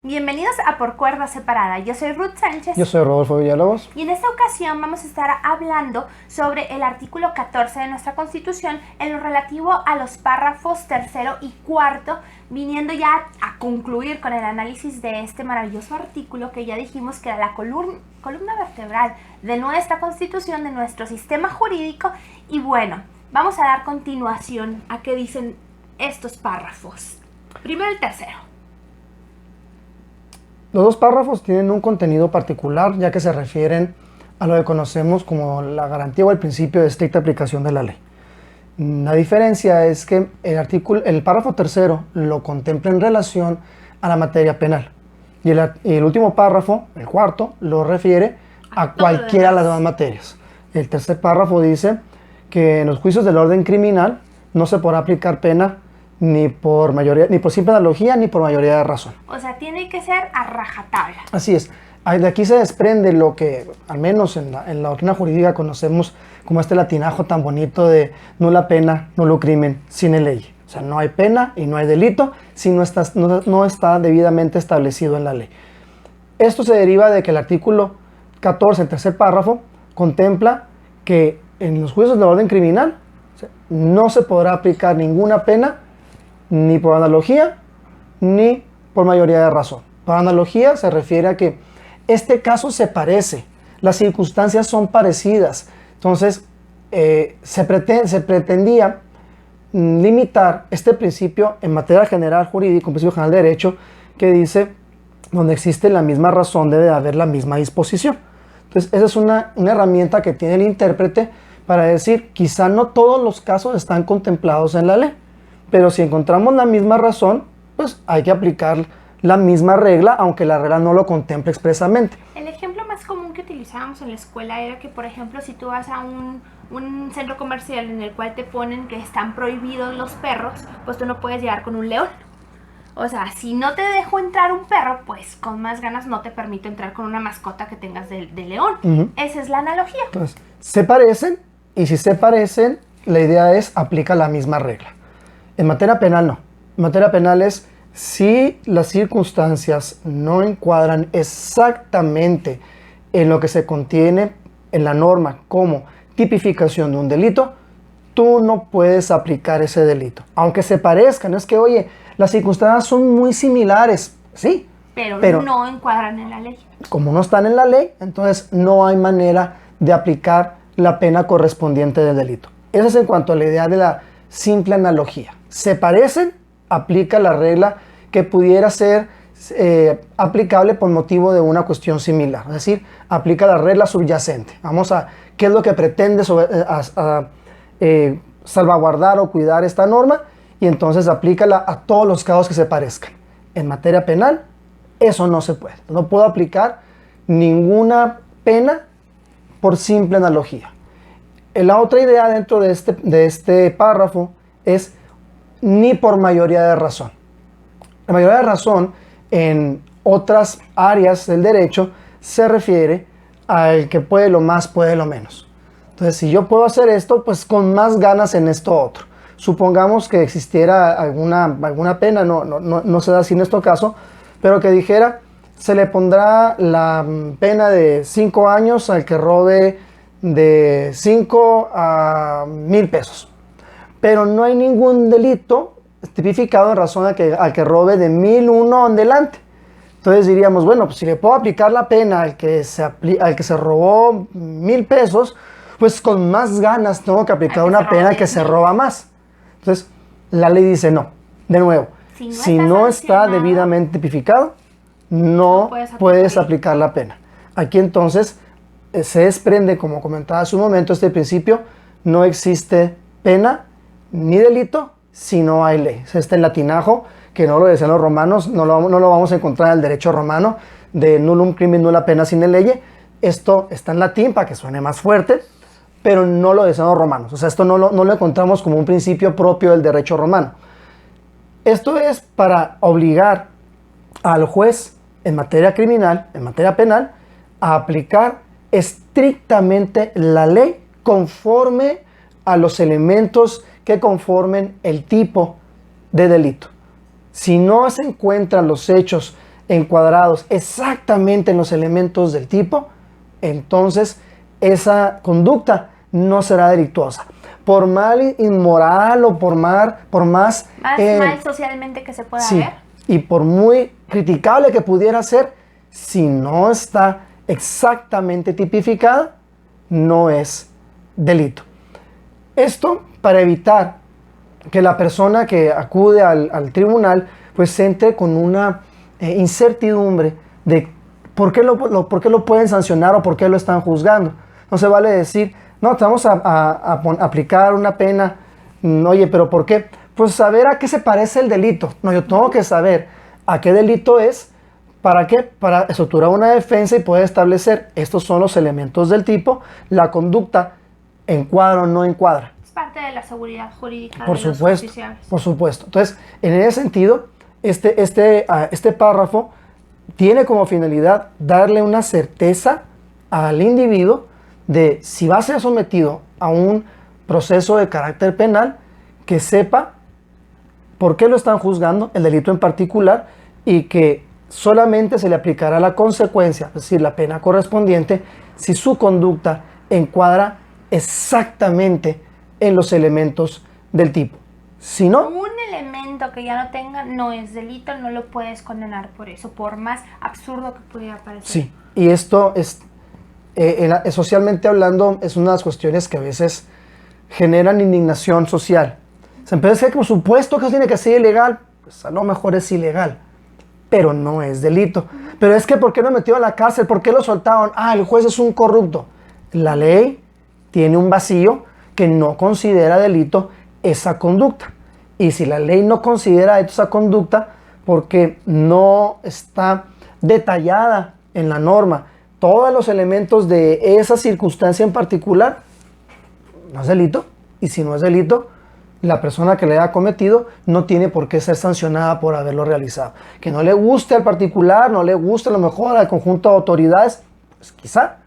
Bienvenidos a Por Cuerda Separada. Yo soy Ruth Sánchez. Yo soy Rodolfo Villalobos. Y en esta ocasión vamos a estar hablando sobre el artículo 14 de nuestra Constitución en lo relativo a los párrafos tercero y cuarto, viniendo ya a concluir con el análisis de este maravilloso artículo que ya dijimos que era la columna vertebral de nuestra Constitución, de nuestro sistema jurídico. Y bueno, vamos a dar continuación a qué dicen estos párrafos. Primero el tercero. Los dos párrafos tienen un contenido particular, ya que se refieren a lo que conocemos como la garantía o el principio de estricta aplicación de la ley. La diferencia es que el párrafo tercero lo contempla en relación a la materia penal. Y el último párrafo, el cuarto, lo refiere a cualquiera de las demás materias. El tercer párrafo dice que en los juicios del orden criminal no se podrá aplicar pena ni por simple analogía, ni por mayoría de razón. O sea, tiene que ser a rajatabla. Así es. De aquí se desprende lo que, al menos en la doctrina jurídica, conocemos como este latinajo tan bonito de nulla pena, nullo crimen, sine ley. O sea, no hay pena y no hay delito si no está debidamente establecido en la ley. Esto se deriva de que el artículo 14, el tercer párrafo, contempla que en los juicios de orden criminal no se podrá aplicar ninguna pena ni por analogía, ni por mayoría de razón. Por analogía se refiere a que este caso se parece, las circunstancias son parecidas. Entonces, se pretendía limitar este principio en materia general jurídica, un principio general de derecho, que dice, donde existe la misma razón, debe de haber la misma disposición. Entonces, esa es una herramienta que tiene el intérprete para decir, quizá no todos los casos están contemplados en la ley, pero si encontramos la misma razón, pues hay que aplicar la misma regla, aunque la regla no lo contemple expresamente. El ejemplo más común que utilizábamos en la escuela era que, por ejemplo, si tú vas a un centro comercial en el cual te ponen que están prohibidos los perros, pues tú no puedes llegar con un león. O sea, si no te dejo entrar un perro, pues con más ganas no te permito entrar con una mascota que tengas de león. Esa es la analogía. Entonces, se parecen, y si se parecen, la idea es aplica la misma regla. En materia penal no. En materia penal es si las circunstancias no encuadran exactamente en lo que se contiene en la norma como tipificación de un delito, tú no puedes aplicar ese delito. Aunque se parezcan, es que, oye, las circunstancias son muy similares, sí, pero no encuadran en la ley. Como no están en la ley, entonces no hay manera de aplicar la pena correspondiente del delito. Eso es en cuanto a la idea de la simple analogía. Se parecen, aplica la regla que pudiera ser aplicable por motivo de una cuestión similar. Es decir, aplica la regla subyacente. Vamos a qué es lo que pretende salvaguardar o cuidar esta norma y entonces aplícala a todos los casos que se parezcan. En materia penal, eso no se puede. No puedo aplicar ninguna pena por simple analogía. La otra idea dentro de este párrafo es ni por mayoría de razón. La mayoría de razón en otras áreas del derecho se refiere al que puede lo más, puede lo menos. Entonces, si yo puedo hacer esto, pues con más ganas en esto otro. Supongamos que existiera alguna pena, no se da así en este caso, pero que dijera, se le pondrá la pena de 5 años al que robe de 5 a 1,000 pesos. Pero no hay ningún delito tipificado en razón al que robe de 1,001 en adelante. Entonces diríamos, bueno, pues si le puedo aplicar la pena al que se robó 1,000 pesos, pues con más ganas tengo que aplicar una pena al que se roba más. Entonces, la ley dice no. De nuevo, si no está debidamente tipificado, no puedes aplicar la pena. Aquí entonces se desprende, como comentaba hace un momento, este principio, no existe pena ni delito si no hay ley. Este latinajo, que no lo decían los romanos, no lo vamos a encontrar en el derecho romano, de nullum crimen nulla pena sine lege. Esto está en latín para que suene más fuerte, pero no lo decían los romanos. O sea, esto no lo encontramos como un principio propio del derecho romano. Esto es para obligar al juez en materia criminal, en materia penal, a aplicar estrictamente la ley conforme a los elementos que conformen el tipo de delito. Si no se encuentran los hechos encuadrados exactamente en los elementos del tipo, entonces esa conducta no será delictuosa. Por mal inmoral o por más Más mal socialmente que se pueda sí, ver. y por muy criticable que pudiera ser, si no está exactamente tipificada, no es delito. Esto para evitar que la persona que acude al tribunal pues entre con una incertidumbre de por qué por qué lo pueden sancionar o por qué lo están juzgando. No se vale decir, no, te vamos a aplicar una pena, oye, pero ¿por qué? Pues saber a qué se parece el delito. No, yo tengo que saber a qué delito es. ¿Para qué? Para estructurar una defensa y poder establecer estos son los elementos del tipo, la conducta encuadra o no encuadra. Es parte de la seguridad jurídica Por de los supuesto, justiciables. por supuesto. Entonces, en ese sentido, este párrafo tiene como finalidad darle una certeza al individuo de si va a ser sometido a un proceso de carácter penal, que sepa por qué lo están juzgando, el delito en particular, y que solamente se le aplicará la consecuencia, es decir, la pena correspondiente, si su conducta encuadra exactamente en los elementos del tipo. Si no, Un elemento que ya no tenga no es delito, no lo puedes condenar por eso, por más absurdo que pudiera parecer. sí, y esto es, socialmente hablando, es una de las cuestiones que a veces generan indignación social. Se empieza a decir que por supuesto que eso tiene que ser ilegal, pues a lo mejor es ilegal, pero no es delito. Pero es que ¿por qué lo metió a la cárcel? ¿Por qué lo soltaron? Ah, el juez es un corrupto. La ley tiene un vacío que no considera delito esa conducta. Y si la ley no considera esa conducta porque no está detallada en la norma todos los elementos de esa circunstancia en particular, no es delito. Y si no es delito, la persona que le haya cometido no tiene por qué ser sancionada por haberlo realizado. Que no le guste al particular, no le guste a lo mejor al conjunto de autoridades, pues quizá,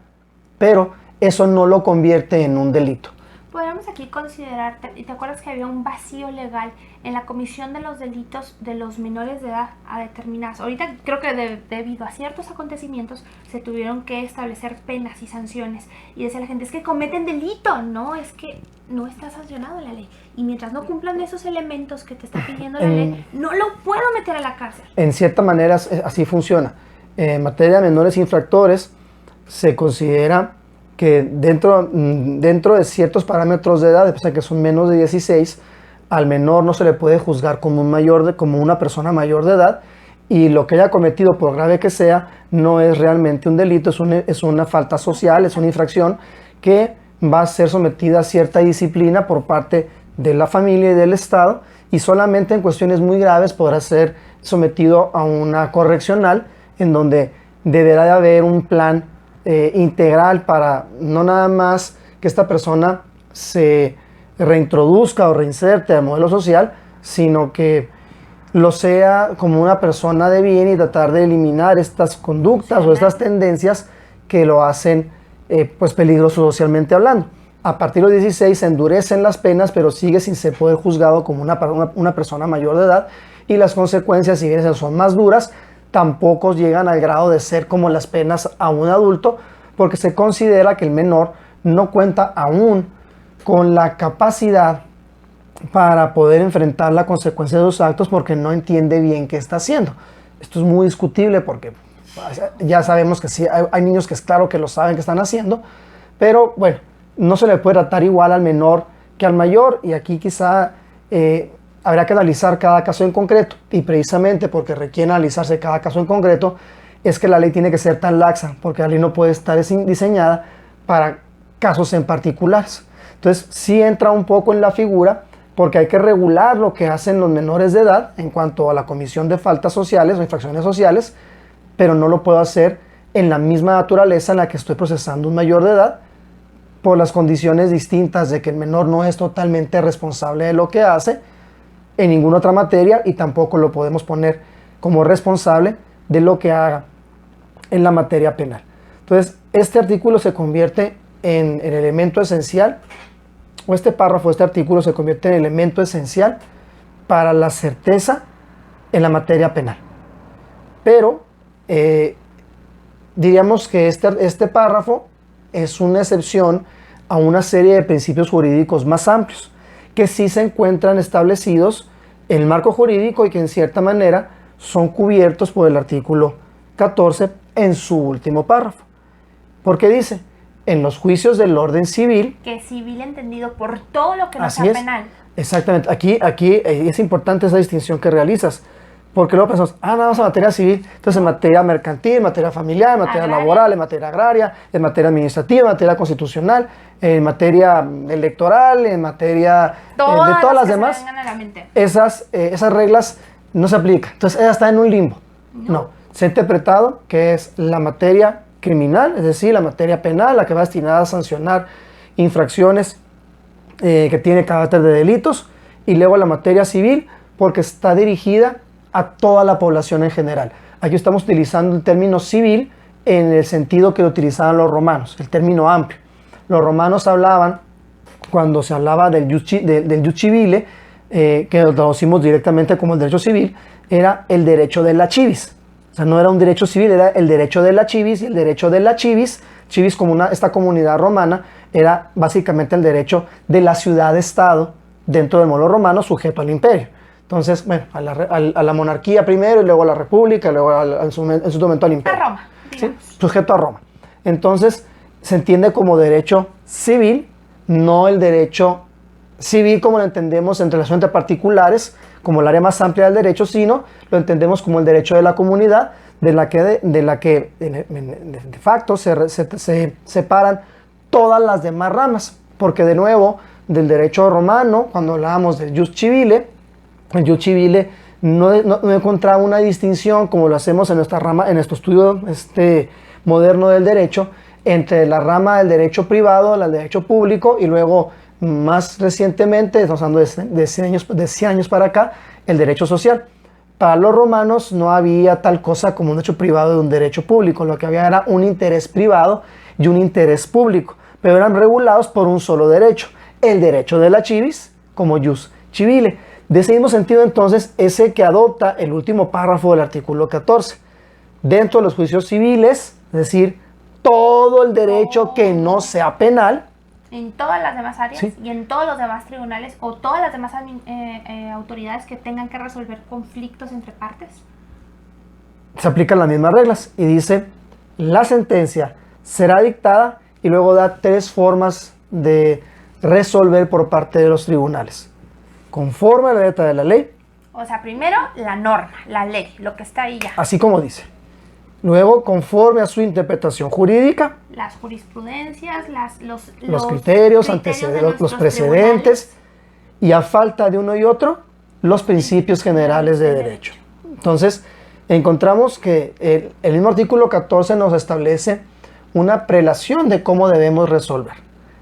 pero eso no lo convierte en un delito. Podríamos aquí considerar, ¿y te acuerdas que había un vacío legal en la comisión de los delitos de los menores de edad a determinadas? Ahorita creo que debido a ciertos acontecimientos se tuvieron que establecer penas y sanciones. Y decía la gente, es que cometen delito. No, es que no está sancionado la ley. Y mientras no cumplan esos elementos que te está pidiendo la ley, no lo puedo meter a la cárcel. En cierta manera así funciona. En materia de menores infractores se considera que dentro de ciertos parámetros de edad, o sea que son menos de 16, al menor no se le puede juzgar como una persona mayor de edad, y lo que haya cometido, por grave que sea, no es realmente un delito, es una falta social, es una infracción que va a ser sometida a cierta disciplina por parte de la familia y del Estado, y solamente en cuestiones muy graves podrá ser sometido a una correccional, en donde deberá de haber un plan integral para no nada más que esta persona se reintroduzca o reinserte al modelo social, sino que lo sea como una persona de bien y tratar de eliminar estas conductas o estas tendencias que lo hacen pues peligroso socialmente hablando. A partir de los 16 se endurecen las penas, pero sigue sin ser poder juzgado como una persona mayor de edad, y las consecuencias, si bien son más duras, tampoco llegan al grado de ser como las penas a un adulto, porque se considera que el menor no cuenta aún con la capacidad para poder enfrentar la consecuencia de sus actos, porque no entiende bien qué está haciendo. Esto es muy discutible porque ya sabemos que sí, hay niños que es claro que lo saben que están haciendo, pero bueno, no se le puede tratar igual al menor que al mayor, y aquí quizá habría que analizar cada caso en concreto, y precisamente porque requiere analizarse cada caso en concreto es que la ley tiene que ser tan laxa, porque la ley no puede estar diseñada para casos en particulares. Entonces sí entra un poco en la figura, porque hay que regular lo que hacen los menores de edad en cuanto a la comisión de faltas sociales o infracciones sociales, pero no lo puedo hacer en la misma naturaleza en la que estoy procesando un mayor de edad, por las condiciones distintas de que el menor no es totalmente responsable de lo que hace en ninguna otra materia, y tampoco lo podemos poner como responsable de lo que haga en la materia penal. Entonces, este artículo se convierte en el elemento esencial, o este párrafo, este artículo se convierte en elemento esencial para la certeza en la materia penal. Pero diríamos que este párrafo es una excepción a una serie de principios jurídicos más amplios, que sí se encuentran establecidos en el marco jurídico y que en cierta manera son cubiertos por el artículo 14 en su último párrafo. Porque dice, en los juicios del orden civil... Que civil entendido por todo lo que no así sea es, penal. Exactamente. Aquí es importante esa distinción que realizas. Porque luego pensamos, nada más en materia civil, entonces en materia mercantil, en materia familiar, en materia Agraria. laboral, en materia agraria, en materia administrativa, en materia constitucional, en materia electoral, en materia de todas las que demás. se me vengan a la mente. Esas reglas no se aplican. Entonces ella está en un limbo. No. Se ha interpretado que es la materia criminal, es decir, la materia penal, la que va destinada a sancionar infracciones que tiene carácter de delitos, y luego la materia civil, porque está dirigida a toda la población en general. Aquí estamos utilizando el término civil en el sentido que lo utilizaban los romanos, el término amplio. Los romanos hablaban, cuando se hablaba del jus civile, que lo traducimos directamente como el derecho civil, era el derecho de la civis. O sea, no era un derecho civil, era el derecho de la civis, y el derecho de la civis como esta comunidad romana, era básicamente el derecho de la ciudad-estado dentro del modelo romano sujeto al imperio. Entonces, bueno, a la monarquía primero, y luego a la república, y luego en su momento al imperio. A Roma, ¿Sí? Sujeto a Roma. Entonces, se entiende como derecho civil, no el derecho civil como lo entendemos en relación entre particulares, como el área más amplia del derecho, sino lo entendemos como el derecho de la comunidad, de la que de facto se separan todas las demás ramas, porque de nuevo, del derecho romano, cuando hablábamos del jus civile, el jus civile no encontraba una distinción como lo hacemos en nuestra rama, en nuestro estudio moderno del derecho, entre la rama del derecho privado, el derecho público, y luego más recientemente, estamos hablando de 100 años para acá, el derecho social. Para los romanos no había tal cosa como un derecho privado y un derecho público, lo que había era un interés privado y un interés público, pero eran regulados por un solo derecho, el derecho de la civis como jus civile. De ese mismo sentido, entonces, ese que adopta el último párrafo del artículo 14. Dentro de los juicios civiles, es decir, todo el derecho que no sea penal, en todas las demás áreas, sí, y en todos los demás tribunales o todas las demás autoridades que tengan que resolver conflictos entre partes. se aplican las mismas reglas y dice, la sentencia será dictada, y luego da 3 formas de resolver por parte de los tribunales. Conforme a la letra de la ley. O sea, primero la norma, la ley, lo que está ahí ya. Así como dice. Luego, conforme a su interpretación jurídica. Las jurisprudencias, los criterios, los precedentes. Y a falta de uno y otro, los principios generales de derecho. Entonces, encontramos que el mismo artículo 14 nos establece una prelación de cómo debemos resolver.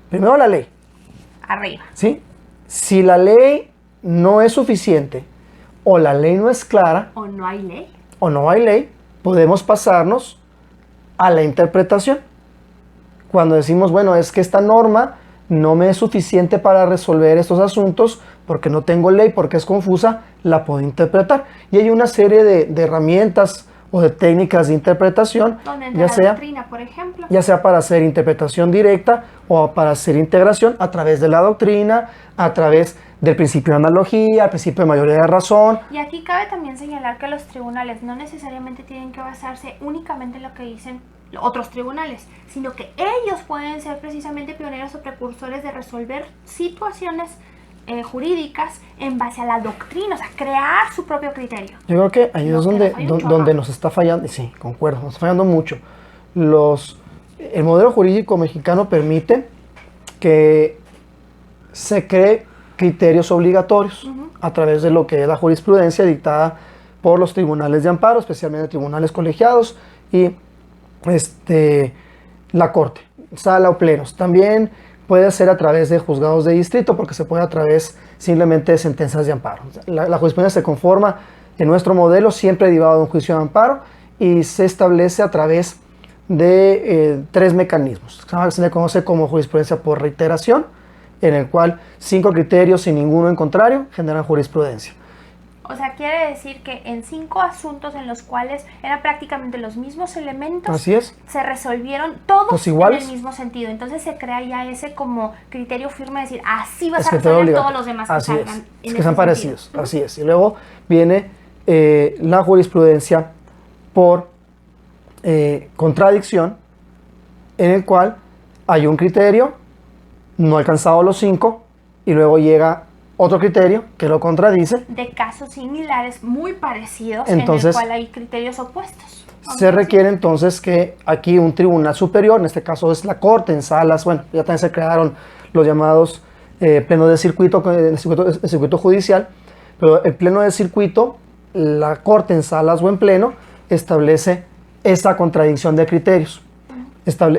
Primero la ley. Arriba. ¿Sí? Si la ley no es suficiente, o la ley no es clara, o no hay ley, podemos pasarnos a la interpretación. Cuando decimos, bueno, es que esta norma no me es suficiente para resolver estos asuntos porque no tengo ley, porque es confusa, la puedo interpretar. Y hay una serie de herramientas o de técnicas de interpretación, doctrina, por ejemplo, ya sea para hacer interpretación directa o para hacer integración a través de la doctrina, a través del principio de analogía, el principio de mayoría de razón. Y aquí cabe también señalar que los tribunales no necesariamente tienen que basarse únicamente en lo que dicen otros tribunales, sino que ellos pueden ser precisamente pioneros o precursores de resolver situaciones jurídicas en base a la doctrina, o sea, crear su propio criterio. Yo creo que ahí es donde nos está fallando, sí, concuerdo, nos está fallando mucho. El modelo jurídico mexicano permite que se cree criterios obligatorios a través de lo que es la jurisprudencia dictada por los tribunales de amparo, especialmente tribunales colegiados y la corte, sala o plenos. También puede ser a través de juzgados de distrito, porque se puede a través simplemente de sentencias de amparo. La jurisprudencia se conforma en nuestro modelo siempre derivado de un juicio de amparo y se establece a través de 3 mecanismos. Se le conoce como jurisprudencia por reiteración, en el cual 5 criterios y ninguno en contrario generan jurisprudencia. O sea, quiere decir que en 5 asuntos en los cuales eran prácticamente los mismos elementos, Así es. se resolvieron todos Pues iguales. en el mismo sentido. Entonces se crea ya ese como criterio firme de decir, así vas Es a criterio resolver todos obligatorio. los demás que Así salgan. es. en Es que ese sean sentido. parecidos. Así es. Y luego viene la jurisprudencia por contradicción, en el cual hay un criterio, no alcanzado los 5, y luego llega otro criterio que lo contradice. De casos similares muy parecidos, Entonces, en el cual hay criterios opuestos. Se requiere entonces que aquí un tribunal superior, en este caso es la Corte, en salas, bueno, ya también se crearon los llamados plenos de circuito, el circuito judicial, pero el pleno de circuito, la Corte en salas o en pleno, establece esta contradicción de criterios.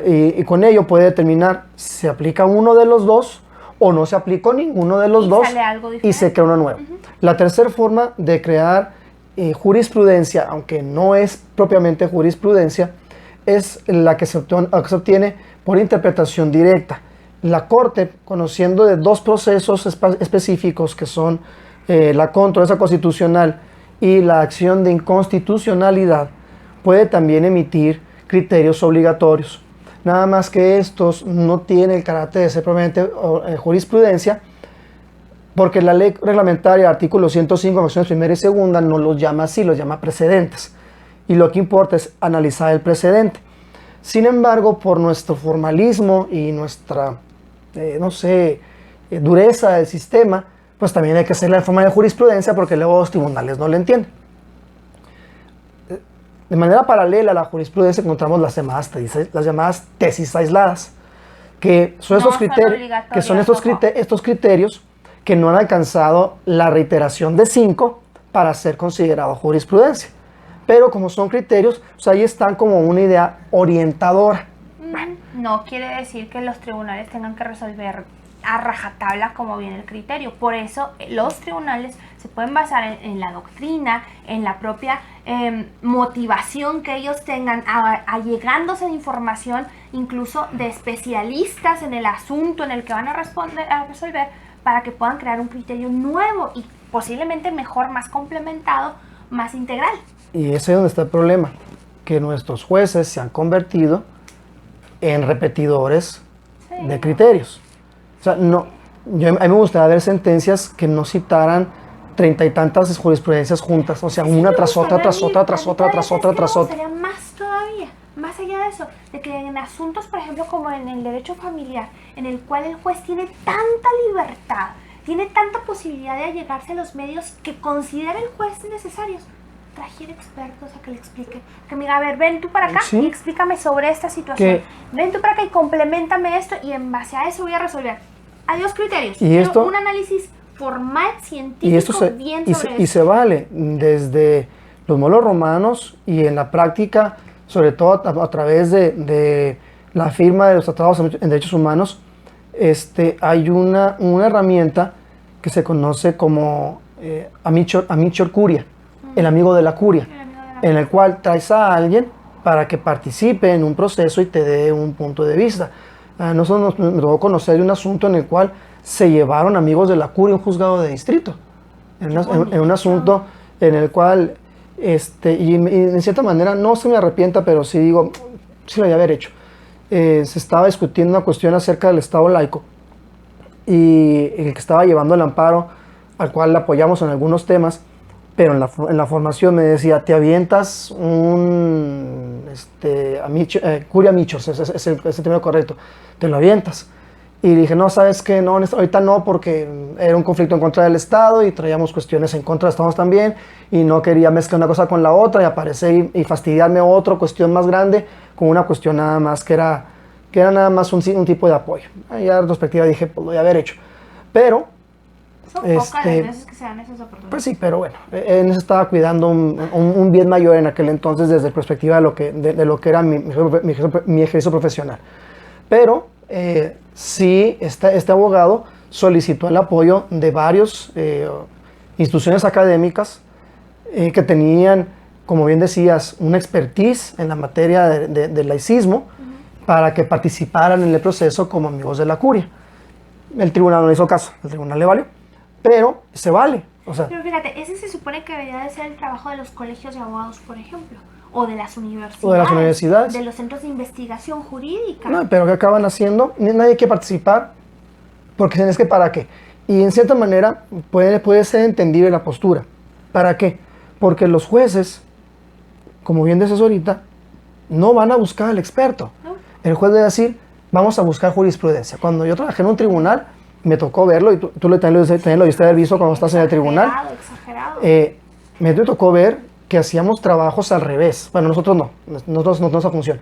Y con ello puede determinar si se aplica uno de los dos o no se aplicó ninguno de los dos sale algo y diferente. se crea uno nuevo. La tercera forma de crear jurisprudencia, aunque no es propiamente jurisprudencia, es la que se obtiene por interpretación directa. La Corte, conociendo de dos procesos específicos que son la controversia constitucional y la acción de inconstitucionalidad, puede también emitir criterios obligatorios. Nada más que estos no tienen el carácter de ser propiamente jurisprudencia, porque la ley reglamentaria, artículo 105, fracciones primera y segunda, no los llama así, los llama precedentes. Y lo que importa es analizar el precedente. Sin embargo, por nuestro formalismo y nuestra, dureza del sistema, pues también hay que hacerla en forma de jurisprudencia porque luego los tribunales no lo entienden. De manera paralela a la jurisprudencia encontramos las llamadas tesis aisladas, que son estos criterios que no han alcanzado la reiteración de 5 para ser considerado jurisprudencia. Pero como son criterios, pues ahí están como una idea orientadora. No quiere decir que los tribunales tengan que resolver a rajatabla como viene el criterio. Por eso los tribunales se pueden basar en la doctrina, en la propia motivación que ellos tengan, allegándose de información, incluso de especialistas en el asunto en el que van a resolver, para que puedan crear un criterio nuevo y posiblemente mejor, más complementado, más integral. Y ese es donde está el problema, que nuestros jueces se han convertido en repetidores de criterios. O sea, a mí me gustaría ver sentencias que no citaran 30 y tantas jurisprudencias juntas, o sea, una tras otra, tras otra, tras otra, tras otra, tras otra. Sería más todavía, más allá de eso, de que en asuntos, por ejemplo, como en el derecho familiar, en el cual el juez tiene tanta libertad, tiene tanta posibilidad de allegarse a los medios que considera el juez necesarios, trajera expertos a que le expliquen, que me diga, a ver, ven tú para acá y explícame sobre esta situación, ven tú para acá y complementame esto y en base a eso voy a resolver. Adiós criterios, pero un análisis formal, científico, bien sobre y se vale desde los modelos romanos y en la práctica, sobre todo a través de la firma de los tratados en derechos humanos, hay una herramienta que se conoce como amicor curia, el amigo de la curia, en el cual traes a alguien para que participe en un proceso y te dé un punto de vista. Nosotros nos tocó conocer de un asunto en el cual se llevaron amigos de la curia a un juzgado de distrito, en un asunto en el cual, y en cierta manera no se me arrepienta, pero sí digo, sí lo debía haber hecho. Se estaba discutiendo una cuestión acerca del Estado laico y el que estaba llevando el amparo, al cual le apoyamos en algunos temas, pero en la formación me decía, te avientas un curia amichos, es el término correcto, te lo avientas. Y dije, no, ¿sabes qué? No, ahorita no, porque era un conflicto en contra del Estado y traíamos cuestiones en contra de Estados también y no quería mezclar una cosa con la otra y aparecer y fastidiarme otra cuestión más grande con una cuestión nada más que era nada más un tipo de apoyo. Ya en retrospectiva dije, pues lo voy a haber hecho. Pero son pocas las veces que se dan esas oportunidades. Pues sí, pero bueno, en eso estaba cuidando un bien mayor en aquel entonces desde la perspectiva de lo que era mi ejercicio profesional. Pero sí, este abogado solicitó el apoyo de varias instituciones académicas que tenían, como bien decías, una expertise en la materia del laicismo para que participaran en el proceso como amigos de la curia. El tribunal no le hizo caso, el tribunal le valió, pero se vale. O sea, pero fíjate, ese se supone que debería de ser el trabajo de los colegios de abogados, por ejemplo, o de las universidades. O de las universidades. De los centros de investigación jurídica. No, pero ¿qué acaban haciendo? Nadie quiere participar porque es que ¿para qué? Y en cierta manera puede ser entendible la postura. ¿Para qué? Porque los jueces, como bien dices ahorita, no van a buscar al experto. ¿No? El juez debe decir, vamos a buscar jurisprudencia. Cuando yo trabajé en un tribunal, me tocó verlo, y tú también lo viste haber visto cuando estás en el tribunal. Exagerado. Me tocó ver que hacíamos trabajos al revés. Bueno, nosotros no tenemos esa función.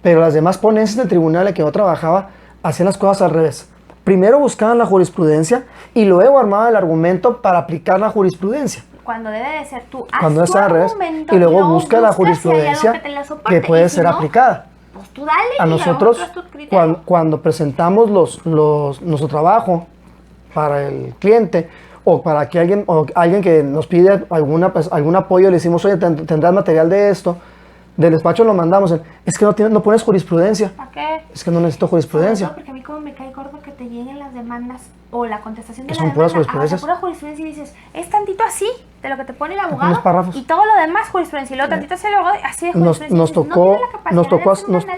Pero las demás ponencias del tribunal en que yo trabajaba hacían las cosas al revés. Primero buscaban la jurisprudencia y luego armaban el argumento para aplicar la jurisprudencia. Cuando debe de ser tú, cuando es al revés, y luego busca la jurisprudencia que puede ser aplicada. Pues tú dale, a nosotros, cuando presentamos nuestro trabajo para el cliente o para que alguien que nos pide algún apoyo, le decimos, oye, tendrás material de esto, del despacho lo mandamos, es que no pones jurisprudencia. ¿Para qué? Es que no necesito jurisprudencia. Porque a mí como me cae gordo que te lleguen las demandas o la contestación de que la son puras demanda, jurisprudencias. pura jurisprudencia y dices, es tantito así de lo que te pone el abogado unos párrafos. y todo lo demás jurisprudencia y luego tantito así el abogado así de jurisprudencia. Nos tocó,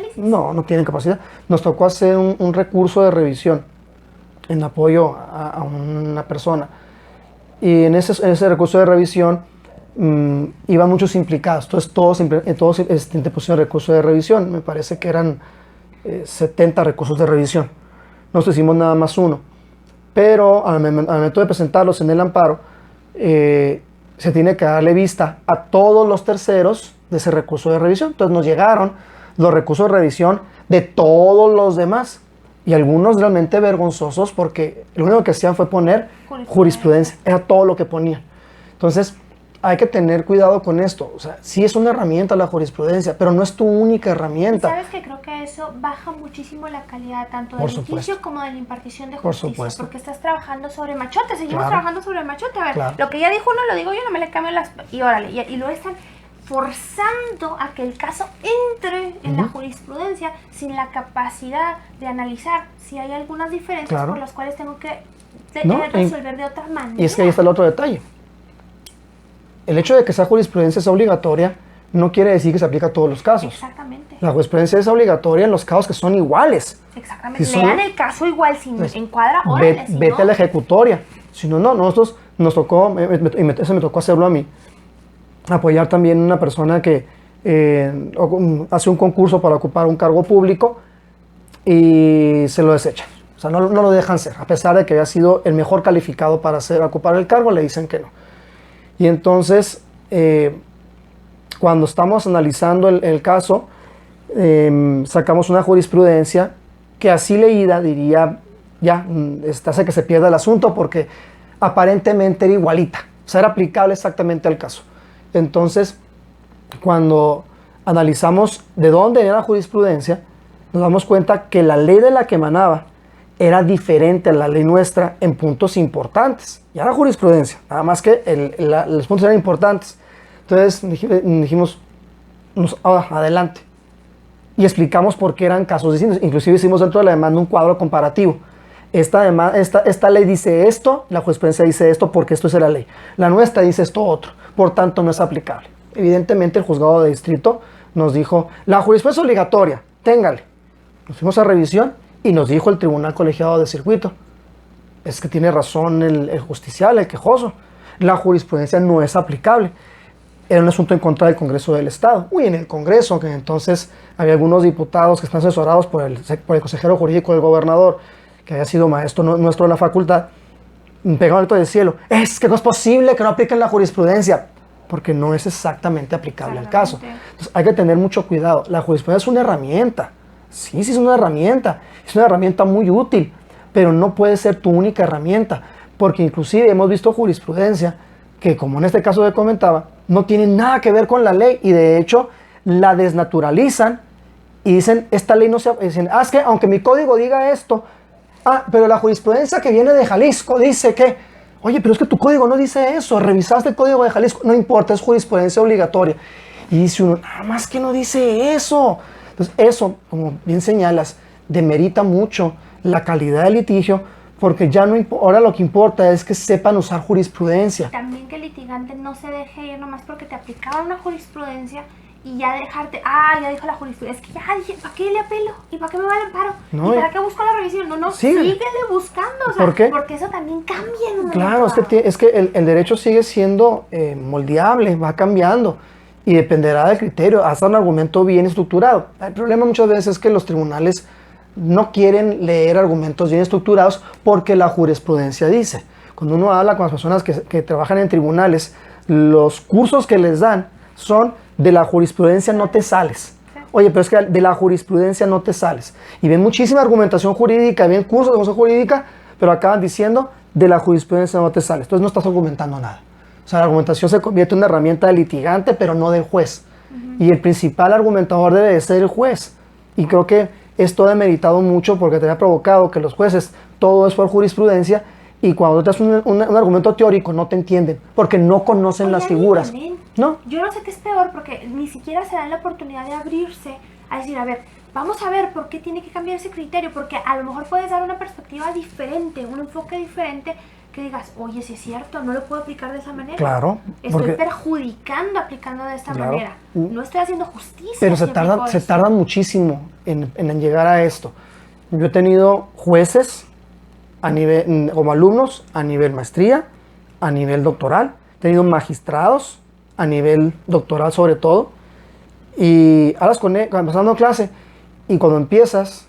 no tienen capacidad. Nos tocó hacer un recurso de revisión en apoyo a una persona. Y en ese recurso de revisión iban muchos implicados. Entonces todos pusieron recurso de revisión. Me parece que eran 70 recursos de revisión. Nosotros hicimos nada más uno. Pero al momento de presentarlos en el amparo, se tiene que darle vista a todos los terceros de ese recurso de revisión. Entonces nos llegaron los recursos de revisión de todos los demás. Y algunos realmente vergonzosos porque lo único que hacían fue poner jurisprudencia. Era todo lo que ponían. Entonces hay que tener cuidado con esto. O sea, sí es una herramienta la jurisprudencia, pero no es tu única herramienta. ¿Y sabes que creo que eso baja muchísimo la calidad tanto del litigio como de la impartición de justicia? Porque estás trabajando sobre machote, seguimos trabajando sobre machote. A ver, lo que ya dijo uno lo digo yo, no me le cambio y órale. Y luego están forzando a que el caso entre en la jurisprudencia sin la capacidad de analizar si hay algunas diferencias por las cuales tengo que resolver de otra manera. Y es que ahí está el otro detalle. El hecho de que esa jurisprudencia sea obligatoria no quiere decir que se aplica a todos los casos. Exactamente. La jurisprudencia es obligatoria en los casos que son iguales. Exactamente. Si lean el caso igual, si encuadra, órale. Vete a la ejecutoria. Si no, nosotros nos tocó, eso me tocó hacerlo a mí, apoyar también a una persona que hace un concurso para ocupar un cargo público y se lo desechan. O sea, no lo dejan ser. A pesar de que había sido el mejor calificado para ocupar el cargo, le dicen que no. Y entonces, cuando estamos analizando el caso, sacamos una jurisprudencia que así leída diría, ya, hace que se pierda el asunto porque aparentemente era igualita. O sea, era aplicable exactamente al caso. Entonces, cuando analizamos de dónde era la jurisprudencia, nos damos cuenta que la ley de la que emanaba era diferente a la ley nuestra en puntos importantes. Ya era jurisprudencia, nada más que los puntos eran importantes. Entonces dijimos, adelante. Y explicamos por qué eran casos distintos. Inclusive hicimos dentro de la demanda un cuadro comparativo. Esta ley dice esto, la jurisprudencia dice esto porque esto es la ley. La nuestra dice esto otro, por tanto no es aplicable. Evidentemente el juzgado de distrito nos dijo, la jurisprudencia es obligatoria, téngale. Nos fuimos a revisión y nos dijo el tribunal colegiado de circuito, es que tiene razón el justicial, el quejoso, la jurisprudencia no es aplicable. Era un asunto en contra del Congreso del Estado. En el Congreso, que entonces había algunos diputados que están asesorados por el consejero jurídico del gobernador, que había sido maestro nuestro de la facultad, pegaron el grito del cielo, es que no es posible que no apliquen la jurisprudencia, porque no es exactamente aplicable al caso. Entonces hay que tener mucho cuidado. La jurisprudencia es una herramienta, sí es una herramienta muy útil, pero no puede ser tu única herramienta, porque inclusive hemos visto jurisprudencia que, como en este caso que comentaba, no tiene nada que ver con la ley y de hecho la desnaturalizan y dicen, esta ley no se... Dicen, es que aunque mi código diga esto, pero la jurisprudencia que viene de Jalisco dice que, oye, pero es que tu código no dice eso, revisaste el código de Jalisco, no importa, es jurisprudencia obligatoria. Y dice uno, nada más que no dice eso. Entonces eso, como bien señalas, demerita mucho la calidad del litigio porque ya no ahora lo que importa es que sepan usar jurisprudencia. También que el litigante no se deje ir nomás porque te aplicaron una jurisprudencia y ya dejarte, ya dijo la jurisprudencia, es que ya dije, ¿para qué le apelo? ¿Y para qué me va al amparo? No, ¿Y para qué busco la revisión? No, síguele. síguele buscando, o sea, ¿Por qué? porque eso también cambia en un Claro, momento es que el derecho sigue siendo moldeable, va cambiando y dependerá del criterio, hasta un argumento bien estructurado. El problema muchas veces es que los tribunales no quieren leer argumentos bien estructurados porque la jurisprudencia dice. Cuando uno habla con las personas que trabajan en tribunales, los cursos que les dan son de la jurisprudencia no te sales. Oye, pero es que de la jurisprudencia no te sales. Y ven muchísima argumentación jurídica, ven cursos de argumentación jurídica, pero acaban diciendo de la jurisprudencia no te sales. Entonces no estás argumentando nada. O sea, la argumentación se convierte en una herramienta de litigante, pero no del juez. Y el principal argumentador debe de ser el juez. Y creo que esto ha demeritado mucho porque te ha provocado que los jueces, todo es por jurisprudencia, y cuando te das un argumento teórico no te entienden, porque no conocen las figuras. ¿No? Yo no sé qué es peor, porque ni siquiera se dan la oportunidad de abrirse a decir, a ver, vamos a ver por qué tiene que cambiar ese criterio, porque a lo mejor puedes dar una perspectiva diferente, un enfoque diferente, que digas, oye, si es cierto, no lo puedo aplicar de esa manera. Claro. Estoy perjudicando aplicando de esta manera. No estoy haciendo justicia. Pero se tarda muchísimo en llegar a esto. Yo he tenido jueces a nivel, como alumnos, a nivel maestría, a nivel doctoral. He tenido magistrados a nivel doctoral sobre todo. Y hablas con él, empezando clase, y cuando empiezas,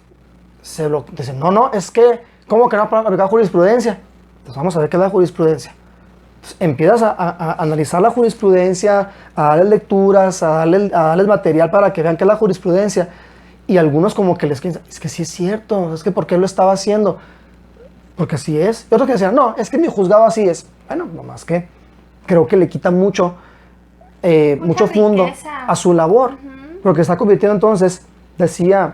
dicen, no, es que, ¿cómo que no para aplicar jurisprudencia? Pues vamos a ver qué es la jurisprudencia. Entonces, empiezas a analizar la jurisprudencia, a darles lecturas, a darles material para que vean qué es la jurisprudencia. Y algunos como que les piensan, es que sí es cierto, es que ¿por qué lo estaba haciendo? Porque así es. Y otros que decían, no, es que mi juzgado así es. Bueno, nomás que creo que le quita mucho fondo a su labor. Porque está convirtiendo entonces, decía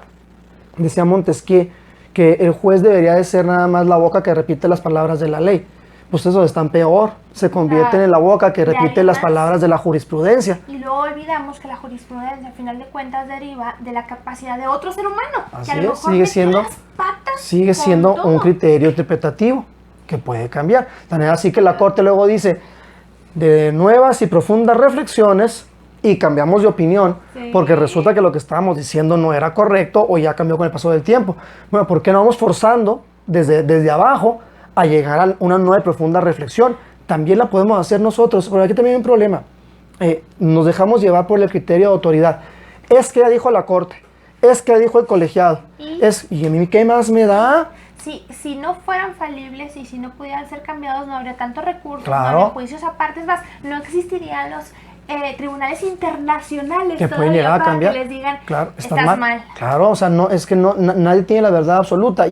Montesquieu, que el juez debería de ser nada más la boca que repite las palabras de la ley. Pues eso están peor, se convierten en la boca que repite las palabras de la jurisprudencia. Y luego olvidamos que la jurisprudencia, al final de cuentas, deriva de la capacidad de otro ser humano. Así que a lo mejor sigue siendo un criterio interpretativo que puede cambiar. Tan es así que la Corte luego dice, de nuevas y profundas reflexiones, y cambiamos de opinión, porque resulta que lo que estábamos diciendo no era correcto o ya cambió con el paso del tiempo. Bueno, ¿por qué no vamos forzando desde abajo a llegar a una nueva y profunda reflexión? También la podemos hacer nosotros, pero aquí también hay un problema. Nos dejamos llevar por el criterio de autoridad. Es que ya dijo la Corte, es que ya dijo el colegiado, ¿y a mí qué más me da? Si no fueran falibles y si no pudieran ser cambiados, no habría tantos recursos, claro, no habría juicios aparte, es más, no existirían los tribunales internacionales que pueden llegar a cambiar. Que les digan, claro, estás mal. Claro, o sea, no, es que nadie tiene la verdad absoluta.